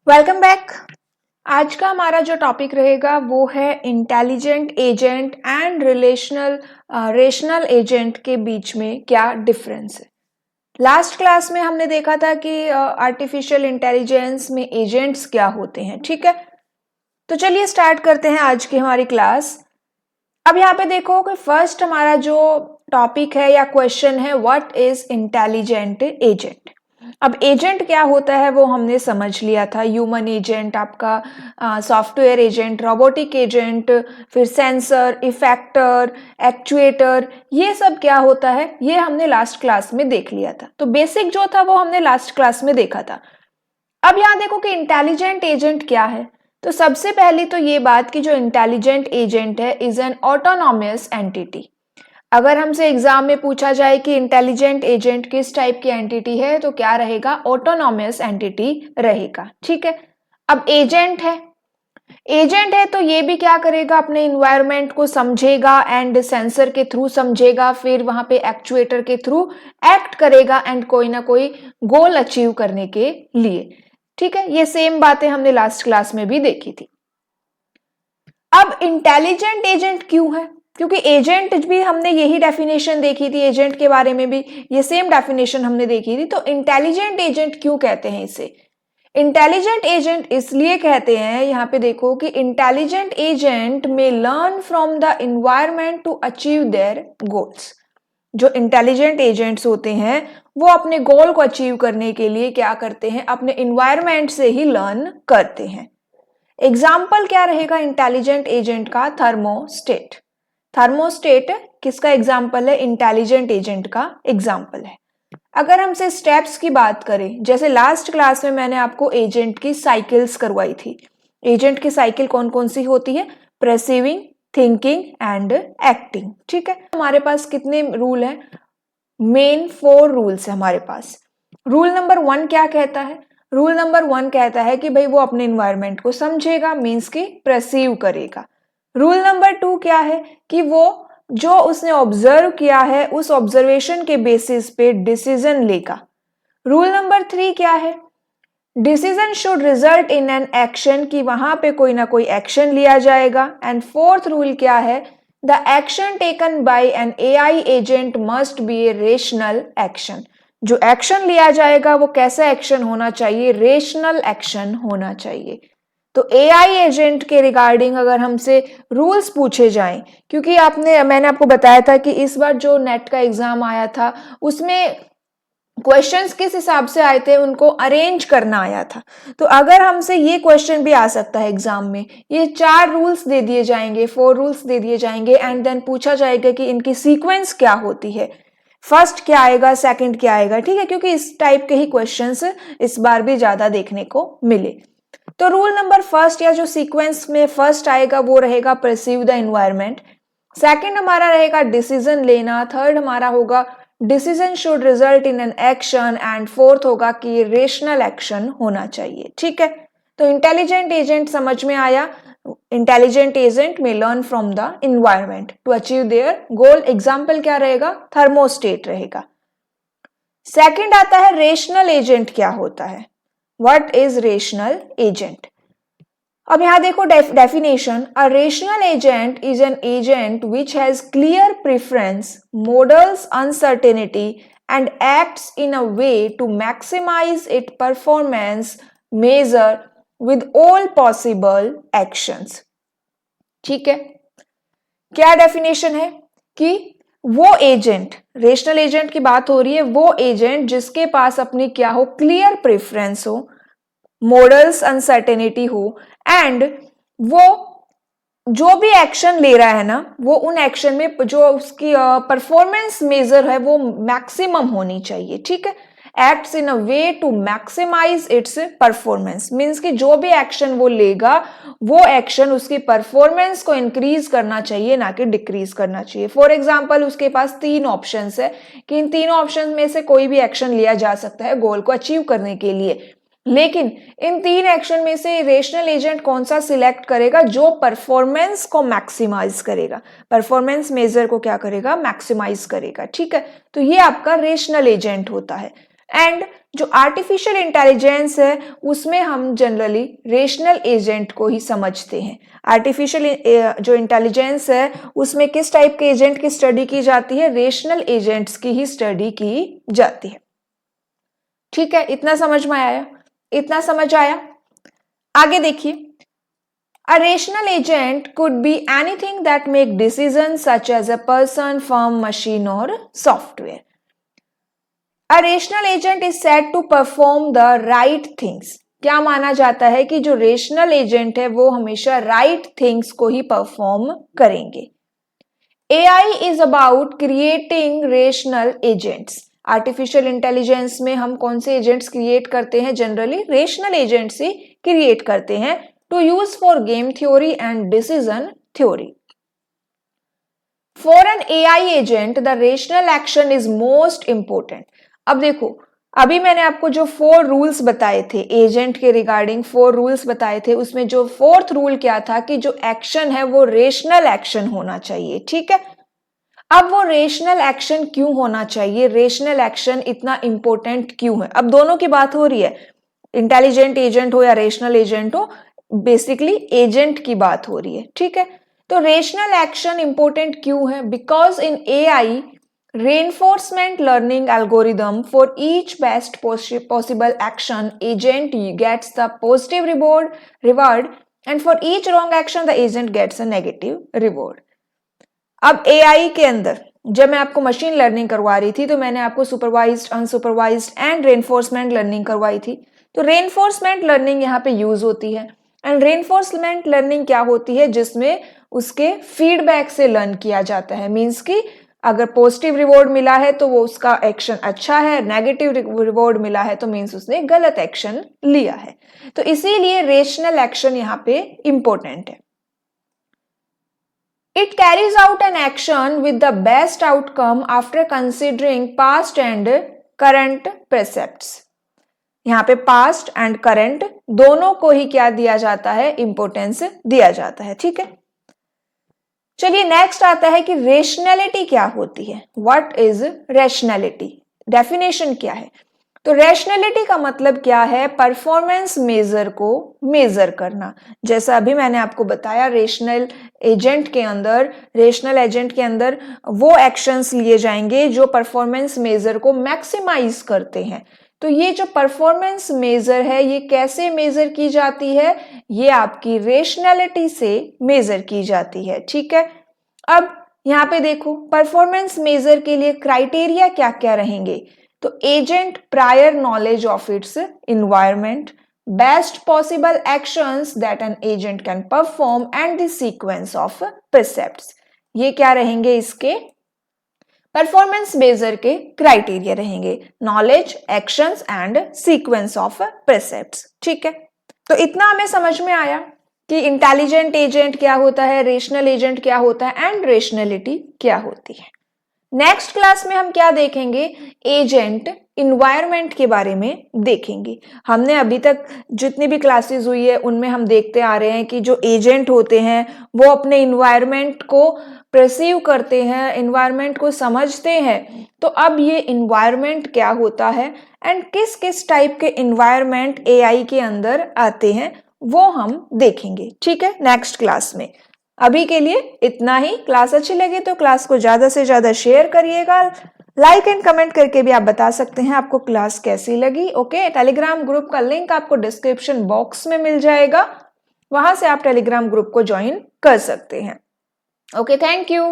Welcome back. आज का हमारा जो टॉपिक रहेगा वो है intelligent agent and rational agent के बीच में क्या डिफरेंस है। लास्ट क्लास में हमने देखा था कि आर्टिफिशियल इंटेलिजेंस में एजेंट्स क्या होते हैं। ठीक है, तो चलिए स्टार्ट करते हैं आज की हमारी क्लास। अब यहाँ पे देखो कि फर्स्ट हमारा जो टॉपिक है या क्वेश्चन है, व्हाट इज इंटेलिजेंट एजेंट। अब एजेंट क्या होता है वो हमने समझ लिया था, ह्यूमन एजेंट, आपका सॉफ्टवेयर एजेंट, रोबोटिक एजेंट, फिर सेंसर, इफेक्टर, एक्चुएटर, ये सब क्या होता है ये हमने लास्ट क्लास में देख लिया था। तो बेसिक जो था वो हमने लास्ट क्लास में देखा था। अब यहाँ देखो कि इंटेलिजेंट एजेंट क्या है। तो सबसे पहली तो ये बात कि जो इंटेलिजेंट एजेंट है इज एन ऑटोनॉमस एंटिटी। अगर हमसे एग्जाम में पूछा जाए कि इंटेलिजेंट एजेंट किस टाइप की एंटिटी है तो क्या रहेगा, ऑटोनॉमस एंटिटी रहेगा। ठीक है, अब एजेंट है तो ये भी क्या करेगा, अपने इन्वायरमेंट को समझेगा एंड सेंसर के थ्रू समझेगा, फिर वहां पे एक्चुएटर के थ्रू एक्ट करेगा एंड कोई ना कोई गोल अचीव करने के लिए। ठीक है, ये सेम बातें हमने लास्ट क्लास में भी देखी थी। अब इंटेलिजेंट एजेंट क्यों है, क्योंकि एजेंट भी हमने यही डेफिनेशन देखी थी, एजेंट के बारे में भी ये सेम डेफिनेशन हमने देखी थी। तो इंटेलिजेंट एजेंट क्यों कहते हैं इसे, इंटेलिजेंट एजेंट इसलिए कहते हैं, यहाँ पे देखो कि इंटेलिजेंट एजेंट में learn from the environment to achieve their goals. जो इंटेलिजेंट एजेंट्स होते हैं वो अपने गोल को अचीव करने के लिए क्या करते हैं, अपने इन्वायरमेंट से ही लर्न करते हैं। एग्जाम्पल क्या रहेगा इंटेलिजेंट एजेंट का, थर्मोस्टेट। थर्मोस्टेट किसका एग्जाम्पल है, इंटेलिजेंट एजेंट का एग्जाम्पल है। अगर हमसे स्टेप्स की बात करें, जैसे लास्ट क्लास में मैंने आपको एजेंट की साइकिल्स करवाई थी। एजेंट की साइकिल कौन कौन सी होती है, परसीविंग, थिंकिंग एंड एक्टिंग। ठीक है, हमारे पास कितने रूल हैं, मेन 4 रूल्स है हमारे पास। रूल नंबर 1 क्या कहता है, रूल नंबर 1 कहता है कि भाई वो अपने इन्वायरमेंट को समझेगा, मीन्स की परसीव करेगा। रूल नंबर 2 क्या है कि वो जो उसने ऑब्जर्व किया है उस ऑब्जर्वेशन के बेसिस पे डिसीजन लेगा। रूल नंबर 3 क्या है, decision should result in an action, कि वहां पे कोई ना कोई एक्शन लिया जाएगा। एंड फोर्थ रूल क्या है, the action taken by an AI agent must be a rational action. जो एक्शन लिया जाएगा वो कैसा एक्शन होना चाहिए, रेशनल एक्शन होना चाहिए। तो एआई एजेंट के रिगार्डिंग अगर हमसे रूल्स पूछे जाएं, क्योंकि मैंने आपको बताया था कि इस बार जो नेट का एग्जाम आया था उसमें क्वेश्चंस किस हिसाब से आए थे, उनको अरेंज करना आया था। तो अगर हमसे ये क्वेश्चन भी आ सकता है एग्जाम में, ये 4 रूल्स दे दिए जाएंगे, 4 रूल्स दे दिए जाएंगे एंड देन पूछा जाएगा कि इनकी सीक्वेंस क्या होती है, फर्स्ट क्या आएगा, सेकंड क्या आएगा। ठीक है, क्योंकि इस टाइप के ही क्वेश्चंस इस बार भी ज्यादा देखने को मिले। तो रूल नंबर फर्स्ट या जो सीक्वेंस में फर्स्ट आएगा वो रहेगा परसीव द एनवायरनमेंट, सेकंड हमारा रहेगा डिसीजन लेना, थर्ड हमारा होगा decision should result in an action and fourth होगा कि रेशनल एक्शन होना चाहिए। ठीक है, तो इंटेलिजेंट एजेंट समझ में आया, इंटेलिजेंट एजेंट में learn from the environment to achieve their goal. Example क्या रहेगा, थर्मोस्टेट रहेगा। सेकंड आता है रेशनल एजेंट क्या होता है, व्हाट इज रेशनल एजेंट। अब यहां देखो definition, a rational agent is an agent which has clear preference, models uncertainty and acts in a way to maximise it performance measure with all possible actions. ठीक है, क्या definition है कि वो agent, rational agent की बात हो रही है, वो एजेंट जिसके पास अपनी क्या हो, क्लियर प्रेफरेंस हो, मॉडल्स अनसर्टेनिटी हो एंड वो जो भी एक्शन ले रहा है ना, वो उन एक्शन में जो उसकी परफॉर्मेंस मेजर है वो मैक्सिमम होनी चाहिए। ठीक है, acts in a way to maximise its performance, means कि जो भी एक्शन वो लेगा वो एक्शन उसकी परफॉर्मेंस को इंक्रीज करना चाहिए, ना कि डिक्रीज करना चाहिए। फॉर एग्जाम्पल उसके पास 3 ऑप्शंस है कि इन तीनों ऑप्शन में से कोई भी एक्शन लिया जा सकता है गोल को अचीव करने के लिए, लेकिन इन 3 एक्शन में से रेशनल एजेंट कौन सा सिलेक्ट करेगा, जो परफॉर्मेंस को मैक्सिमाइज करेगा, परफॉर्मेंस मेजर को क्या करेगा, मैक्सिमाइज करेगा। ठीक है, तो ये आपका रेशनल एजेंट होता है। एंड जो आर्टिफिशियल इंटेलिजेंस है उसमें हम जनरली रेशनल एजेंट को ही समझते हैं। आर्टिफिशियल जो इंटेलिजेंस है उसमें किस टाइप के एजेंट की स्टडी की जाती है? रेशनल एजेंट्स की ही स्टडी की जाती है। ठीक है, इतना समझ में आया? इतना समझ आया? आगे देखिए, a rational agent could be anything that make decisions such as a person, firm, machine or software. A rational agent is said to perform the right things. क्या माना जाता है कि जो रेशनल एजेंट है वो हमेशा राइट थिंग्स को ही परफॉर्म करेंगे। AI is about creating rational agents. Artificial intelligence में हम कौन से एजेंट्स क्रिएट करते हैं? जनरली रेशनल एजेंट्स ही क्रिएट करते हैं to use for game theory and decision theory. For an AI agent, the rational action is most important. अब देखो, अभी मैंने आपको जो 4 रूल्स बताए थे एजेंट के रिगार्डिंग, 4 रूल्स बताए थे, उसमें जो 4th रूल क्या था कि जो एक्शन है वो रेशनल एक्शन होना चाहिए। ठीक है, अब वो रेशनल एक्शन क्यों होना चाहिए? रेशनल एक्शन इतना इंपॉर्टेंट क्यों है? अब दोनों की बात हो रही है, इंटेलिजेंट एजेंट हो या रेशनल एजेंट हो, बेसिकली एजेंट की बात हो रही है। ठीक है, तो रेशनल एक्शन इंपॉर्टेंट क्यों है? Because in AI reinforcement learning algorithm, for each best possible action agent gets the positive reward and for each wrong action the agent gets a negative reward. अब AI के अंदर जब मैं आपको machine learning करवा रही थी तो मैंने आपको supervised, unsupervised and reinforcement learning करवाई थी। तो रेनफोर्समेंट लर्निंग यहाँ पे यूज होती है एंड रेनफोर्समेंट लर्निंग क्या होती है? जिसमें उसके फीडबैक से लर्न किया जाता है। मीन्स कि अगर पॉजिटिव रिवॉर्ड मिला है तो वो उसका एक्शन अच्छा है, नेगेटिव रिवॉर्ड मिला है तो मीन्स उसने गलत एक्शन लिया है। तो इसीलिए रेशनल एक्शन यहाँ पे इंपॉर्टेंट है। It carries out an action with the best outcome after considering past and current precepts. यहाँ पे पास्ट एंड करंट दोनों को ही क्या दिया जाता है? इंपॉर्टेंस दिया जाता है। ठीक है, चलिए नेक्स्ट आता है कि रेशनैलिटी क्या होती है? What is rationality? डेफिनेशन क्या है? तो रैशनैलिटी का मतलब क्या है? परफॉर्मेंस मेजर को मेजर करना। जैसा अभी मैंने आपको बताया, रेशनल एजेंट के अंदर वो एक्शंस लिए जाएंगे जो परफॉर्मेंस मेजर को मैक्सिमाइज करते हैं। तो ये जो परफॉर्मेंस मेजर है ये कैसे मेजर की जाती है? ये आपकी रेशनैलिटी से मेजर की जाती है। ठीक है, अब यहाँ पे देखो परफॉर्मेंस मेजर के लिए क्राइटेरिया क्या क्या रहेंगे? तो agent prior knowledge of its environment, best possible actions that an agent can perform and the sequence of precepts. ये क्या रहेंगे? इसके परफॉर्मेंस मेजर के क्राइटेरिया रहेंगे, knowledge, actions and sequence of precepts. ठीक है, तो इतना हमें समझ में आया कि इंटेलिजेंट एजेंट क्या होता है, रेशनल एजेंट क्या होता है एंड रेशनैलिटी क्या होती है। नेक्स्ट क्लास में हम क्या देखेंगे? एजेंट इन्वायरमेंट के बारे में देखेंगे। हमने अभी तक जितनी भी क्लासेस हुई है उनमें हम देखते आ रहे हैं कि जो एजेंट होते हैं वो अपने इन्वायरमेंट को परसीव करते हैं, इन्वायरमेंट को समझते हैं। तो अब ये इन्वायरमेंट क्या होता है एंड किस किस टाइप के इन्वायरमेंट एआई के अंदर आते हैं वो हम देखेंगे। ठीक है, नेक्स्ट क्लास में। अभी के लिए इतना ही। क्लास अच्छी लगे तो क्लास को ज्यादा से ज्यादा शेयर करिएगा, लाइक एंड कमेंट करके भी आप बता सकते हैं आपको क्लास कैसी लगी। ओके, टेलीग्राम ग्रुप का लिंक आपको डिस्क्रिप्शन बॉक्स में मिल जाएगा, वहां से आप टेलीग्राम ग्रुप को ज्वाइन कर सकते हैं। Okay, thank you.